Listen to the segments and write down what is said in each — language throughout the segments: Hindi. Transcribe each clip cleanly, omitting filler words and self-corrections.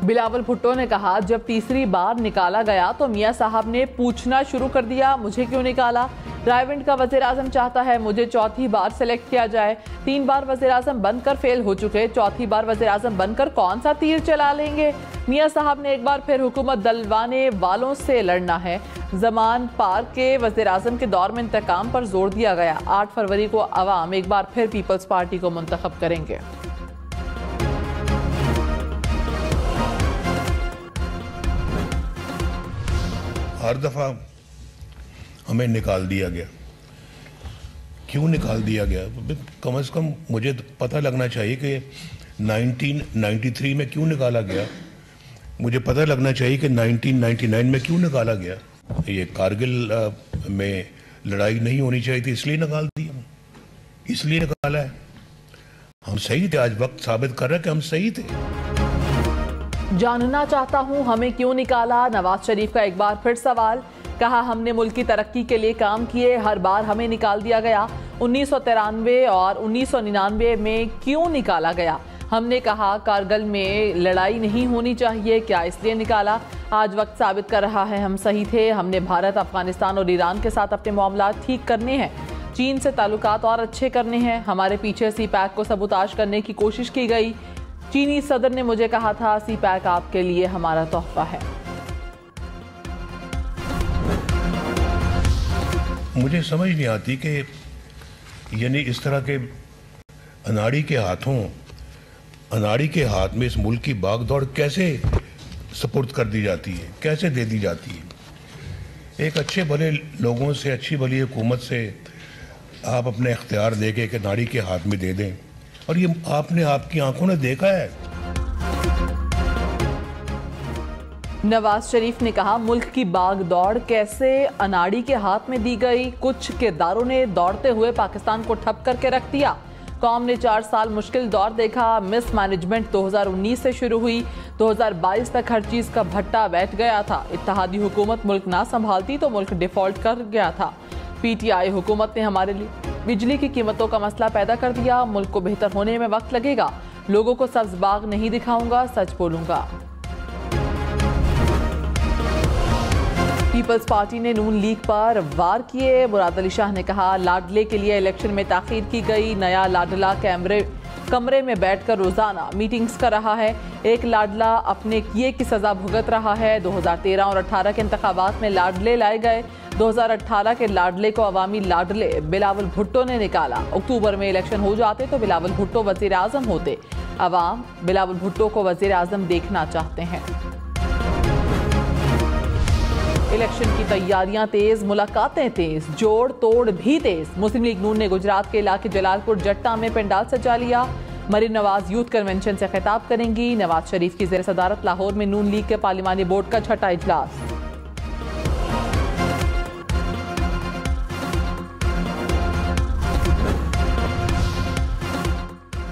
बिलावल भुट्टो ने कहा, जब तीसरी बार निकाला गया तो मियां साहब ने पूछना शुरू कर दिया, मुझे क्यों निकाला। रायविंड का वज़ीर आज़म चाहता है मुझे चौथी बार सेलेक्ट किया जाए। 3 बार वज़ीर आज़म बनकर फेल हो चुके, चौथी बार वज़ीर आज़म बनकर कौन सा तीर चला लेंगे। मियां साहब ने एक बार फिर हुकूमत दलवाने वालों से लड़ना है। जमान पार्क के वज़ीर आज़म के दौर में इंतकाम पर जोर दिया गया। 8 फरवरी को अवाम एक बार फिर पीपल्स पार्टी को मुंतखब करेंगे। हर दफ़ा हमें निकाल दिया गया। क्यों निकाल दिया गया? कम से कम मुझे पता लगना चाहिए कि 1993 में क्यों निकाला गया। मुझे पता लगना चाहिए कि 1999 में क्यों निकाला गया। ये कारगिल में लड़ाई नहीं होनी चाहिए थी, इसलिए निकाल दिया, इसलिए निकाला है। हम सही थे, आज वक्त साबित कर रहा है कि हम सही थे। जानना चाहता हूं हमें क्यों निकाला। नवाज शरीफ का एक बार फिर सवाल। कहा, हमने मुल्क की तरक्की के लिए काम किए, हर बार हमें निकाल दिया गया। 1993 और 1999 में क्यों निकाला गया। हमने कहा कारगिल में लड़ाई नहीं होनी चाहिए, क्या इसलिए निकाला। आज वक्त साबित कर रहा है हम सही थे। हमने भारत, अफगानिस्तान और ईरान के साथ अपने मामला ठीक करने हैं। चीन से ताल्लुकात और अच्छे करने हैं। हमारे पीछे CPAC को सबूताज करने की कोशिश की गई। चीनी सदर ने मुझे कहा था CPAC आपके लिए हमारा तोहफा है। मुझे समझ नहीं आती कि यानी इस तरह के अनाड़ी के हाथ में इस मुल्क की बागदौड़ कैसे सपुर्द कर दी जाती है, कैसे दे दी जाती है। एक अच्छे भले लोगों से, अच्छी भली हुकूमत से आप अपने इख्तियार दे के एक अनाड़ी के हाथ में दे दें, और ये आपने आपकी आंखों ने देखा है। नवाज शरीफ ने कहा, मुल्क की बागदौड़ कैसे अनाड़ी के हाथ में दी गई। कुछ किरदारों ने दौड़ते हुए पाकिस्तान को ठप करके रख दिया। कौम ने 4 साल मुश्किल दौर देखा। मिस मैनेजमेंट 2019 से शुरू हुई, 2022 तक हर चीज का भट्टा बैठ गया था। इत्तेहादी हुकूमत मुल्क ना संभालती तो मुल्क डिफॉल्ट कर गया था। PTI हुकूमत ने हमारे लिए बिजली की कीमतों का मसला पैदा कर दिया। मुल्क को बेहतर होने में वक्त लगेगा। लोगों को सब्ज बाग नहीं दिखाऊंगा, सच बोलूंगा। पीपल्स पार्टी ने नून लीग पर वार किए। मुराद अली शाह ने कहा, लाडले के लिए इलेक्शन में ताखीर की गई। नया लाडला कमरे में बैठकर रोजाना मीटिंग्स कर रहा है। एक लाडला अपने किए की सजा भुगत रहा है। 2013 और 18 के इंतखाबात में लाडले लाए गए। 2018 के लाडले को अवामी लाडले बिलावल भुट्टो ने निकाला। अक्टूबर में इलेक्शन हो जाते तो बिलावल भुट्टो वजीर आजम होते। अवाम बिलावल भुट्टो को वजीर आजम देखना चाहते हैं। इलेक्शन की तैयारियां तेज, मुलाकातें तेज, जोड़ तोड़ भी तेज। मुस्लिम लीग नून ने गुजरात के इलाके जलालपुर जट्टा में पंडाल सजा लिया। मरीन नवाज यूथ कन्वेंशन से खिताब करेंगी। नवाज शरीफ की ज़ेर सदारत लाहौर में नून लीग के पार्लिमानी बोर्ड का 6ठा इजलास।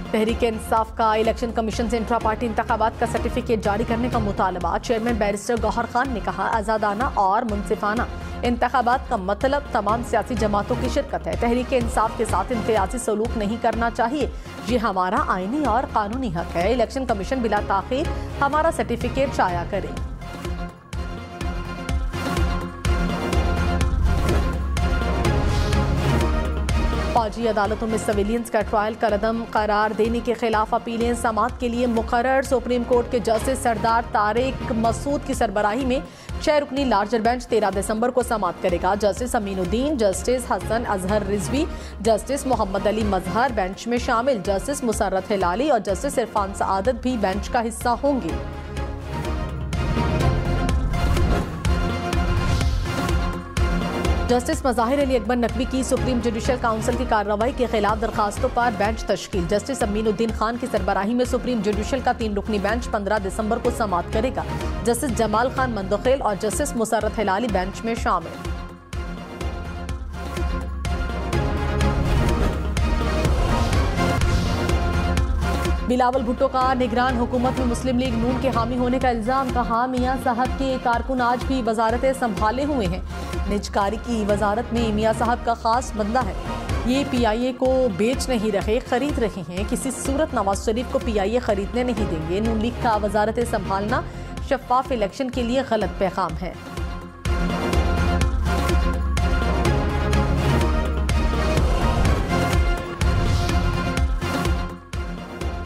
तहरीक इंसाफ का इलेक्शन कमीशन से इंट्रा पार्टी इंतखाबात का सर्टिफिकेट जारी करने का मुतालबा। चेयरमैन बैरिस्टर गौहर खान ने कहा, आज़ादाना और मुनसिफाना इंतखाबात का मतलब तमाम सियासी जमातों की शिरकत है। तहरीक इंसाफ के साथ इम्तियाजी सलूक नहीं करना चाहिए, ये हमारा आईनी और कानूनी हक है। इलेक्शन कमीशन बिला ताखीर हमारा सर्टिफिकेट शाया करे। फौजी अदालतों में सिविलियंस का ट्रायल का रदम करार देने के खिलाफ अपीलें समाअत के लिए मुकर्रर। सुप्रीम कोर्ट के जस्टिस सरदार तारिक मसूद की सरबराही में 6 रुकनी लार्जर बेंच 13 दिसंबर को समाअत करेगा। Justice Aminuddin, justice Hasan Azhar Rizvi, justice Mohammad Ali Mazhar bench में शामिल। जस्टिस मुसर्रत हिलाली और जस्टिस इरफान सआदत भी बेंच का हिस्सा होंगे। जस्टिस मज़ाहिर अली अकबर नकवी की सुप्रीम जुडिशल काउंसिल की कार्रवाई के खिलाफ दरखास्तों पर बेंच तश्कील। जस्टिस अमीनुद्दीन खान की सरबराही में सुप्रीम जुडिशल का 3 रुकनी बेंच 15 दिसंबर को समाअत करेगा। जस्टिस जमाल खान मंदोखेल और जस्टिस मुसर्रत हिलाली बेंच में शामिल। बिलावल भुट्टो का निगरान हुकूमत में मुस्लिम लीग नून के हामी होने का इल्जाम। कहा, मियां साहब के कारकुन आज भी वजारतें संभाले हुए हैं। निजकारी की वजारत में मियां साहब का खास बंदा है। ये PIA को बेच नहीं रहे, खरीद रहे हैं। किसी सूरत नवाज शरीफ को PIA खरीदने नहीं देंगे। नून लीग का वजारतें संभालना शफाफ इलेक्शन के लिए गलत पैगाम है।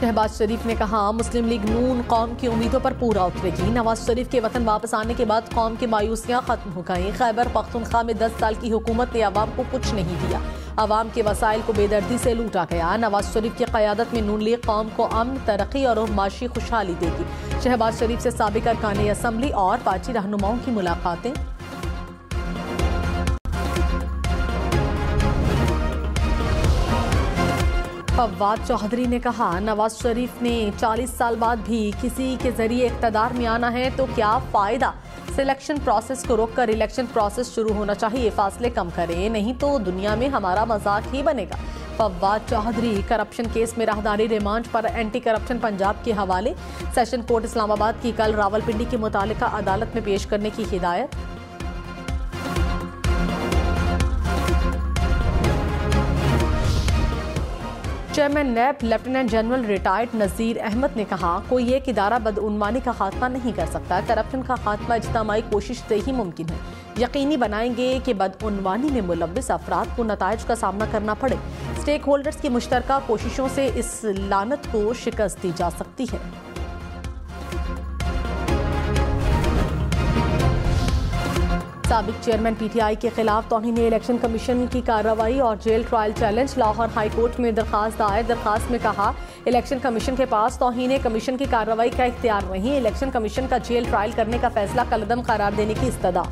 शहबाज शरीफ ने कहा, मुस्लिम लीग नून कौम की उम्मीदों पर पूरा उतरेगी। नवाज शरीफ के वतन वापस आने के बाद कौम की मायूसियां खत्म हो गईं। खैबर पख्तूनख्वा में 10 साल की हुकूमत ने अवाम को कुछ नहीं दिया। अवाम के वसाइल को बेदर्दी से लूटा गया। नवाज शरीफ की क़यादत में नून लीग कौम को अमन, तरक्की और माशी खुशहाली देगी। शहबाज शरीफ से साबिक अरकान असम्बली और पार्टी रहनुमाओं की मुलाकातें। फवाद चौधरी ने कहा, नवाज शरीफ ने 40 साल बाद भी किसी के जरिए इक़्तिदार में आना है तो क्या फ़ायदा। सिलेक्शन प्रोसेस को रोककर इलेक्शन प्रोसेस शुरू होना चाहिए। फासले कम करें, नहीं तो दुनिया में हमारा मजाक ही बनेगा। फवाद चौधरी करप्शन केस में राहदारी रिमांड पर एंटी करप्शन पंजाब के हवाले। सेशन कोर्ट इस्लामाबाद की कल रावलपिंडी की मुतालिका अदालत में पेश करने की हिदायत। चेयरमैन नैब लेफ्टिनेंट जनरल रिटायर्ड नज़ीर अहमद ने कहा, कोई एक इदारा बदउनवानी का खात्मा नहीं कर सकता। करप्शन का खात्मा इज्तिमाई कोशिश से ही मुमकिन है। यकीनी बनाएंगे कि बदउनवानी में मुलव्विस अफराद को नताइज का सामना करना पड़े। स्टेक होल्डर्स की मुश्तरका कोशिशों से इस लानत को शिकस्त दी जा सकती है। साबिक चेयरमैन PTI के खिलाफ तौहीन इलेक्शन कमीशन की कार्रवाई और jail trial challenge. Lahore high court में दरखास्त दायर। दरखास्त में कहा, इलेक्शन कमीशन के पास तौहीन कमीशन की कार्रवाई का इख्तियार नहीं। इलेक्शन कमीशन का जेल ट्रायल करने का फैसला कलअदम करार देने की इस्तदा।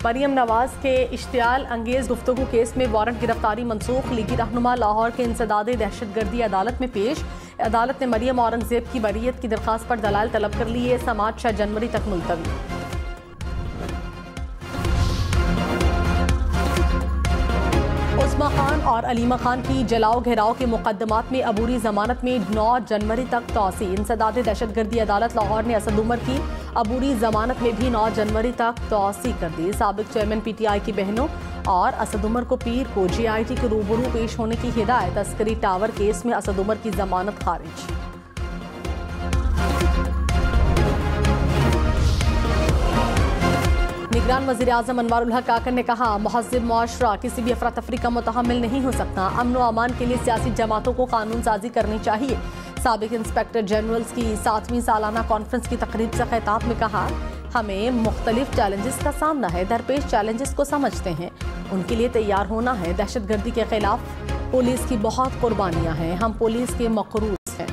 मरियम नवाज के इश्तियाल अंगेज गुफ्तगू केस में वारंट गिरफ्तारी मनसूख। लीगी रहनुमा लाहौर के इंसदादे दहशतगर्दी अदालत में पेश। अदालत ने मरियम औरंगजेब की बरीयत की दरखास्त पर दलाल तलब कर लिए। समाअत 6 जनवरी तक मुलतवी। उस्मा खान और अलीमा खान की जलाओ घेराव के मुकदमात में अबूरी जमानत में 9 जनवरी तक तौसी। इंसदादे दहशतगर्दी अदालत लाहौर ने असद उमर की अबूरी जमानत में भी 9 जनवरी तक तौसी कर दी। साबिक चेयरमैन PTI की बहनों और असद उमर को पीर को GIT के रूबरू पेश होने की हिदायत। अस्करी टावर केस में असद उमर की जमानत खारिज। निगरान वज़ीर आज़म अनवारुल हक काकर ने कहा, महज़्ज़ब मुआशरा किसी भी अफरा तफरी का मुतहम्मिल नहीं हो सकता। अमन व अमान के लिए सियासी जमातों को कानून साजी करनी चाहिए। साबिक इंस्पेक्टर जनरल्स की 7वीं सालाना कॉन्फ्रेंस की तकरीब से खिताब में कहा, हमें मुख्तलिफ चैलेंजेस का सामना है। दरपेश चैलेंजेस को समझते हैं, उनके लिए तैयार होना है। दहशतगर्दी के खिलाफ पुलिस की बहुत कुर्बानियां हैं। हम पुलिस के मकरूज हैं।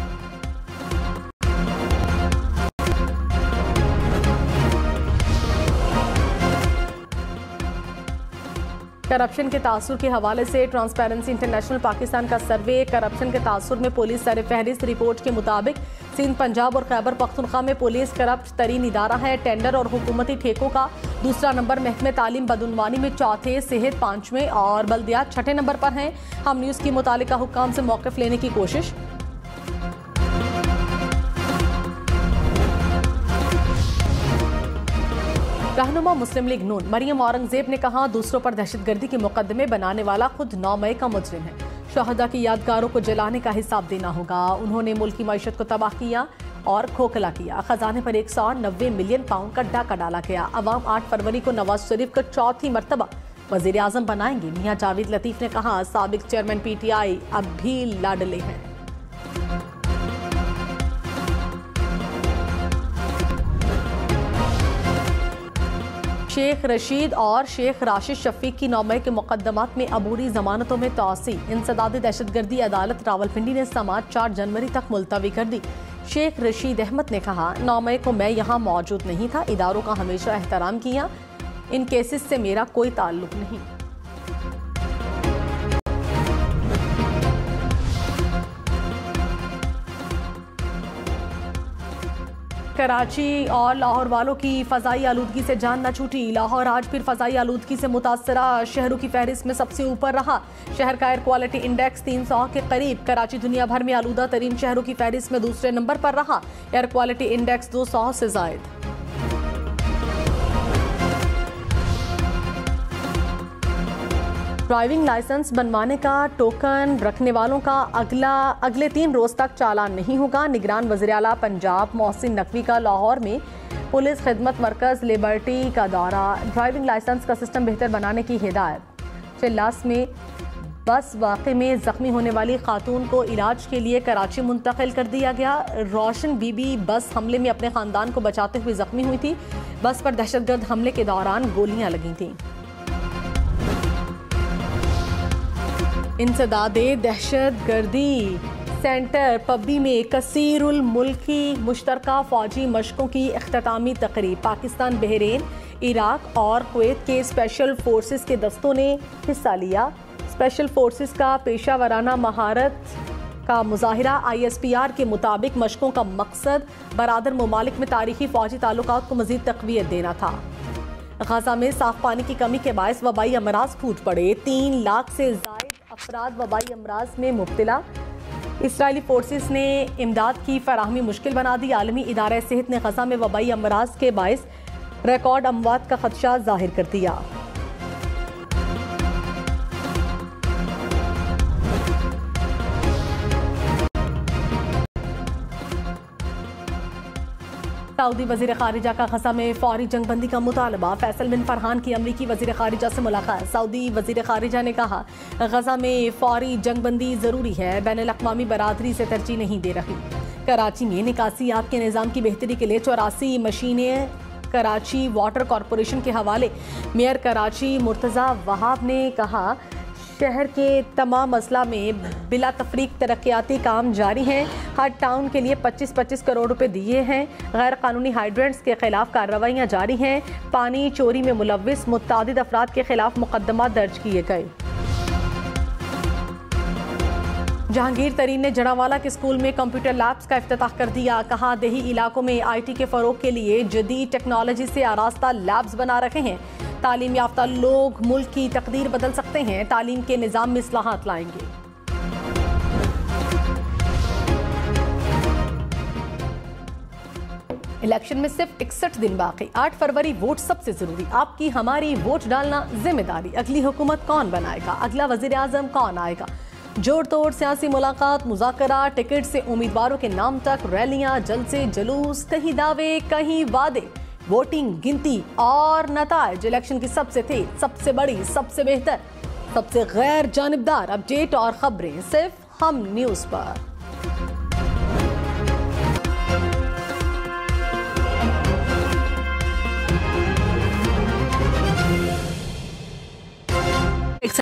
करप्शन के तासुर के हवाले से ट्रांसपेरेंसी इंटरनेशनल पाकिस्तान का सर्वे। करप्शन के तासुर में पुलिस सर फहरिस्त। रिपोर्ट के मुताबिक सिंध, पंजाब और खैबर पख्तूनख्वा में पुलिस करप्ट तरीन इदारा है। टेंडर और हुकूमती ठेकों का दूसरा नंबर। महकमे तालीम बदउनवानी में चौथे, सेहत 5वें और बल्दियात 6ठे नंबर पर हैं। हम न्यूज़ की मुतालिका हुक्काम से मौक़िफ़ लेने की कोशिश। रहनुमा मुस्लिम लीग नून मरियम औरंगजेब ने कहा, दूसरों पर दहशतगर्दी के मुकदमे बनाने वाला खुद 9 मई का मुजरिम है। शहदा की यादगारों को जलाने का हिसाब देना होगा। उन्होंने मुल्क की मईशत को तबाह किया और खोखला किया। खजाने पर 190 मिलियन पाउंड का डाका डाला गया। अवाम 8 फरवरी को नवाज शरीफ को चौथी मरतबा वजीर आजम बनाएंगे। मियां जावेद लतीफ ने कहा, साबिक चेयरमैन PTI अब भी लाडले हैं। शेख रशीद और शेख राशिद शफीक की 9 मई के मुकदमात में अबूरी जमानतों में तौसी। इंसदादी दहशतगर्दी अदालत रावलपिंडी ने समाअत 4 जनवरी तक मुलतवी कर दी। शेख रशीद अहमद ने कहा, 9 मई को मैं यहाँ मौजूद नहीं था। इदारों का हमेशा एहतराम किया। इन केसेस से मेरा कोई ताल्लुक नहीं। कराची और लाहौर वालों की फ़ज़ाई आलूदगी से जान न छूटी। लाहौर आज फिर फ़ज़ाई आलूदगी से मुतासरा शहरों की फहरिस्त में सबसे ऊपर रहा। शहर का एयर क्वालिटी इंडेक्स 300 के करीब। कराची दुनिया भर में आलूदा तरीन शहरों की फहरिस्त में दूसरे नंबर पर रहा। एयर क्वालिटी इंडेक्स 200 से जायद। ड्राइविंग लाइसेंस बनवाने का टोकन रखने वालों का अगले 3 रोज तक चालान नहीं होगा। निगरान वज़ीर आला पंजाब मोहसिन नकवी का लाहौर में पुलिस खिदमत मरकज लिबर्टी का दौरा। ड्राइविंग लाइसेंस का सिस्टम बेहतर बनाने की हिदायत। चिल्लास में बस वाक़े में जख्मी होने वाली खातून को इलाज के लिए कराची मुंतकिल कर दिया गया। रोशन बीबी बस हमले में अपने खानदान को बचाते हुए जख्मी हुई थी। बस पर दहशतगर्द हमले के दौरान गोलियां लगी थीं। इंसदादे दहशतगर्दी सेंटर पब्बी में कसीरुल मुल्की मुश्तरका फौजी मशकों की इख्तितामी तकरीब। पाकिस्तान, बहरीन, इराक और कुवैत के स्पेशल फोर्सेस के दस्तों ने हिस्सा लिया। स्पेशल फोर्सेस का पेशा वराना महारत का मुजाहिरा। ISPR के मुताबिक मशकों का मकसद बरादर ममालिक में तारीखी फौजी ताल्लुकात को मजीद तक़वियत देना था। गजा में साफ पानी की कमी के बायस वबाई अमराज फूट पड़े। 3 लाख से ज़ायद अफराद वबाई अमराज में मुब्तला। इसराइली फोर्सेस ने इमदाद की फराहमी मुश्किल बना दी। आलमी इदारा सेहत ने गजा में वबाई अमराज के बायस रिकॉर्ड अमवात का खदशा जाहिर कर दिया। सऊदी वज़ीर ख़ारिजा का गजा में फौरी जंगबंदी का मुतालबा। फैसल बिन फरहान की अमरीकी वज़ीर ख़ारिजा से मुलाकात। सऊदी वज़ीर ख़ारिजा ने कहा गजा में फौरी जंगबंदी ज़रूरी है, बैनुल अक़वामी बरादरी से तरजीह नहीं दे रही। कराची में निकासियात के निज़ाम की बेहतरी के लिए 84 मशीनें कराची वाटर कॉरपोरेशन के हवाले। मेयर कराची मुर्तज़ा वहाब ने कहा शहर के तमाम अजला में बिला तफरीक तरक्याती काम जारी हैं। हर टाउन के लिए 25-25 करोड़ रुपए दिए हैं। गैर कानूनी हाइड्रेंट्स के खिलाफ कार्रवाइयाँ जारी हैं। पानी चोरी में मुलव्विस मुत्तादिद अफराद के खिलाफ मुकदमा दर्ज किए गए। जहांगीर तरीन ने जड़ावाला के स्कूल में कंप्यूटर लैब्स का इफ्तिताह कर दिया। कहा देही इलाकों में IT के फरोग के लिए जदीद टेक्नोलॉजी से आरास्ता लैब्स बना रखे हैं। तालीम याफ्ता लोग मुल्क की तकदीर बदल सकते हैं। तालीम के निज़ाम में इस्लाहात लाएंगे। इलेक्शन में सिर्फ 61 दिन बाकी। 8 फरवरी वोट सबसे जरूरी। आपकी हमारी वोट डालना जिम्मेदारी। अगली हुकूमत कौन बनाएगा, अगला वजीर आजम कौन आएगा, जोड़ तोड़ सियासी मुलाकात, मुज़ाकरा, टिकट से उम्मीदवारों के नाम तक, रैलियां, जलसे, जुलूस, कहीं दावे कहीं वादे, वोटिंग, गिनती और नताइज। इलेक्शन की सबसे तेज, सबसे बड़ी, सबसे बेहतर, सबसे गैर जानिबदार अपडेट और खबरें सिर्फ हम न्यूज़ पर।